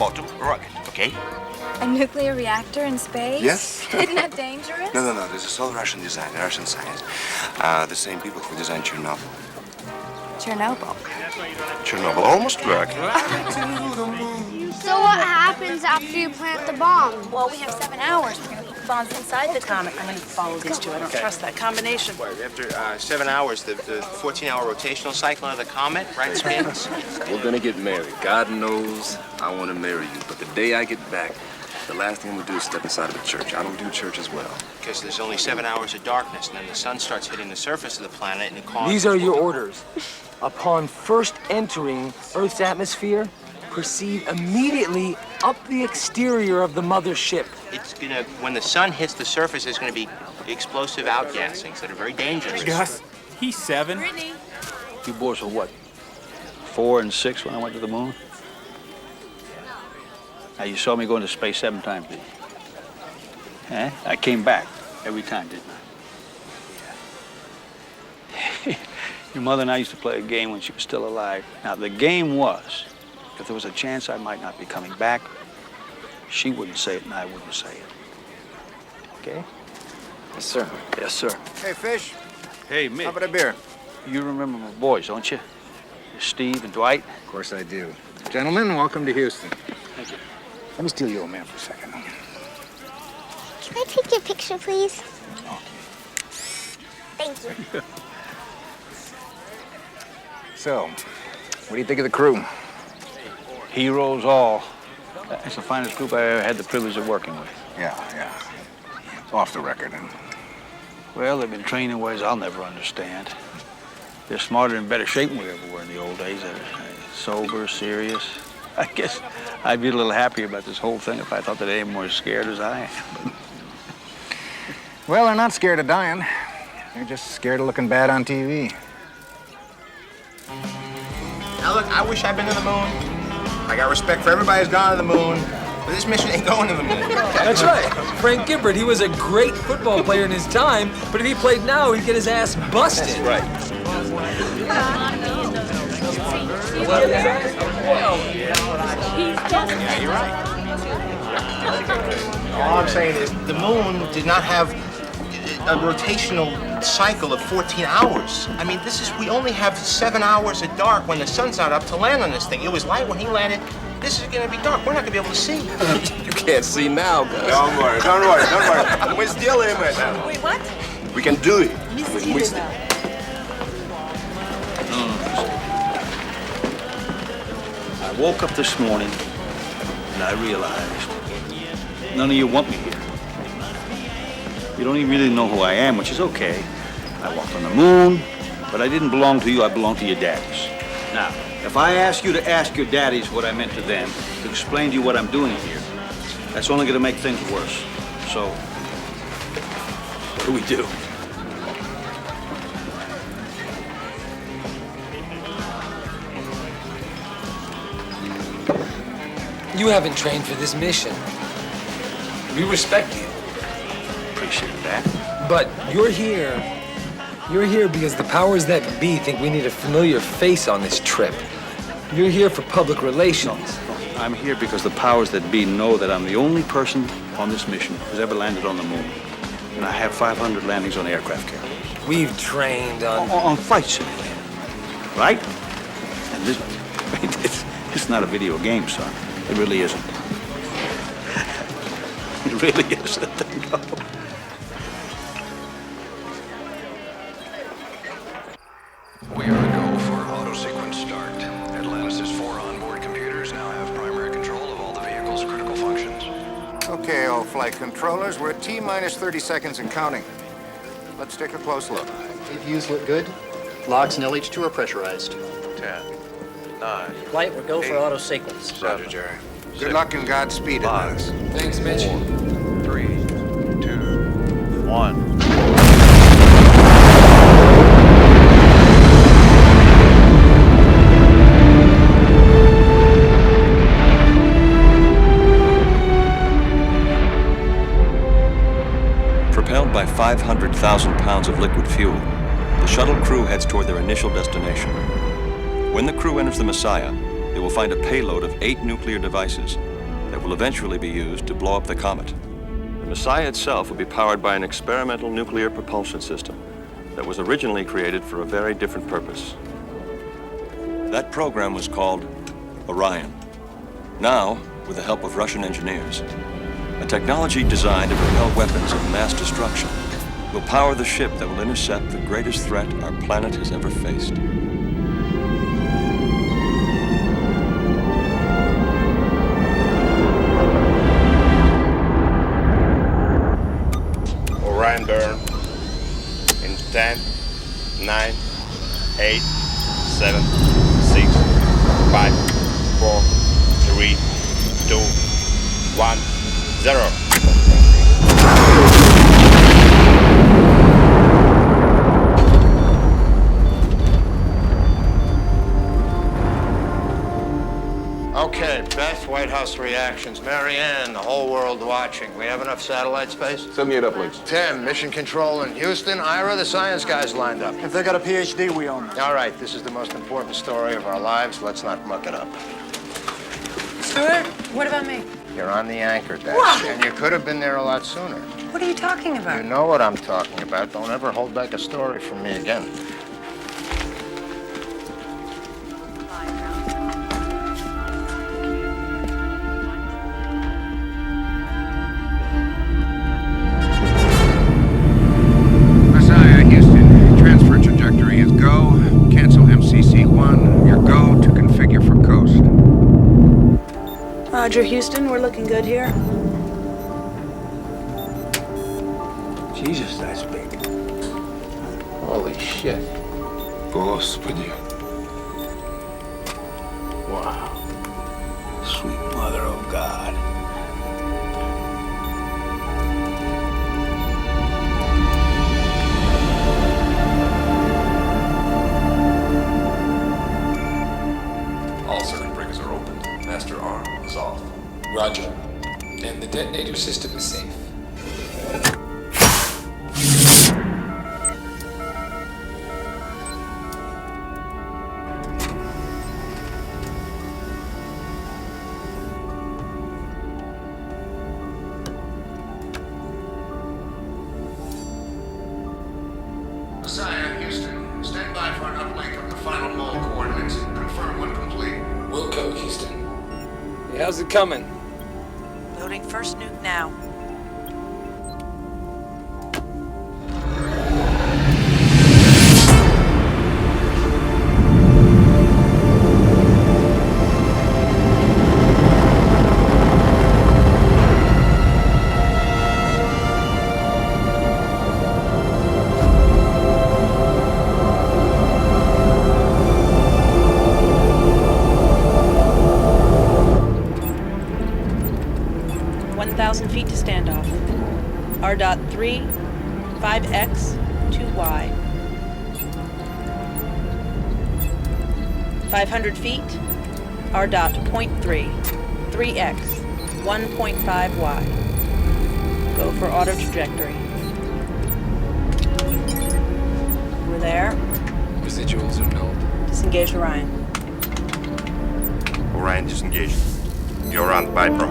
bottom rocket, okay? A nuclear reactor in space? Yes. Isn't that dangerous? No. This is all Russian design, Russian science. The same people who designed Chernobyl. Chernobyl. Chernobyl almost worked. So what happens after you plant the bomb? Well, we have 7 hours. We're going to put the bombs inside the comet. I'm going to follow these two. I don't trust that combination. After 7 hours, the 14-hour rotational cycle of the comet, right, spins? We're gonna get married. God knows I want to marry you. But the day I get back, the last thing I'm gonna do is step inside of a church. I don't do church as well. Because there's only 7 hours of darkness, and then the sun starts hitting the surface of the planet, and it causes... These are your orders. Upon first entering Earth's atmosphere, proceed immediately up the exterior of the mothership. It's gonna, when the sun hits the surface, there's gonna be explosive outgassings that are very dangerous. Gus, he's 7. Brittany. You boys were what, 4 and 6 when I went to the moon? Now, you saw me go into space 7 times, did you? Eh? I came back every time, didn't I? Your mother and I used to play a game when she was still alive. Now, the game was, if there was a chance I might not be coming back, she wouldn't say it and I wouldn't say it. Okay? Yes, sir. Yes, sir. Hey, Fish. Hey, Mitch. How about a beer? You remember my boys, don't you? Steve and Dwight? Of course I do. Gentlemen, welcome to Houston. Thank you. Let me steal your old man for a second. Can I take your picture, please? Thank you. So, what do you think of the crew? Heroes all. It's the finest group I ever had the privilege of working with. Yeah. Off the record. And Well, they've been trained in ways I'll never understand. They're smarter and better shape than we ever were in the old days. They're sober, serious. I guess I'd be a little happier about this whole thing if I thought that they were as scared as I am. well, they're not scared of dying. They're just scared of looking bad on TV. Now, look, I wish I'd been to the moon. I got respect for everybody who's gone to the moon, but this mission ain't going to the moon. That's right. Frank Gifford, he was a great football player in his time, but if he played now, he'd get his ass busted. That's right. Yeah, you're right. All I'm saying is the moon did not have a rotational cycle of 14 hours. I mean, we only have 7 hours of dark when the sun's not up to land on this thing. It was light when he landed. This is gonna be dark. We're not gonna be able to see. You can't see now, Gus. Don't worry. We're still in right now. Wait, what? We can do it. I woke up this morning and I realized none of you want me here. You don't even really know who I am, which is okay. I walked on the moon, but I didn't belong to you, I belong to your daddies. Now, if I ask you to ask your daddies what I meant to them, to explain to you what I'm doing here, that's only gonna make things worse. So, what do we do? You haven't trained for this mission. We respect you. Appreciate that. But you're here because the powers that be think we need a familiar face on this trip. You're here for public relations. I'm here because the powers that be know that I'm the only person on this mission who's ever landed on the moon. And I have 500 landings on aircraft carriers. We've trained On flight simulator, right? And this, it's not a video game, son. It really isn't. It really isn't. No. We are to go for auto sequence start. Atlantis' 4 onboard computers now have primary control of all the vehicle's critical functions. Okay, all flight controllers, we're at T-minus 30 seconds and counting. Let's take a close look. APUs look good. Locks and LH2 are pressurized. 10, 9. Flight, we're go for auto sequence. Roger, Jerry. Good luck and Godspeed, Atlantis. Thanks, Mitch. 4, 3, 2, 1. Propelled by 500,000 pounds of liquid fuel, the shuttle crew heads toward their initial destination. When the crew enters the Messiah, they will find a payload of 8 nuclear devices that will eventually be used to blow up the comet. The Messiah itself will be powered by an experimental nuclear propulsion system that was originally created for a very different purpose. That program was called Orion. Now, with the help of Russian engineers, a technology designed to propel weapons of mass destruction will power the ship that will intercept the greatest threat our planet has ever faced. Orion burn in 10, 9, 8, 7, 6, 5, 4, 3, 2, 1, 0. Okay, Beth, White House reactions. Mary Ann, the whole world watching. We have enough satellite space? Send me it uplinks. Tim, mission control in Houston. Ira, the science guys lined up. If they got a PhD, we own them. All right, this is the most important story of our lives. Let's not muck it up. Stuart, what about me? You're on the anchor deck, and you could have been there a lot sooner. What are you talking about? You know what I'm talking about. Don't ever hold back a story from me again. Messiah, Houston. Transfer trajectory is go. Cancel MCC-1. Your go to configure for coast. Roger, Houston, we're looking good here. Jesus, that's big. Holy shit. Господи. Wow. Sweet mother of God. All circuit breakers are open. Master arm is off. Roger. And the detonator system is safe. Messiah, Houston. Stand by for an uplink of the final mole coordinates. Confirm when complete. Wilco, Houston. Hey, how's it coming? Loading first nuke now. Feet to standoff. R.3, 5X, 2Y. 500 feet. R.3, 3X, 1.5Y. Go for auto trajectory. We're there. Residuals are null. Disengage Orion. Orion disengaged. You're on Bipro.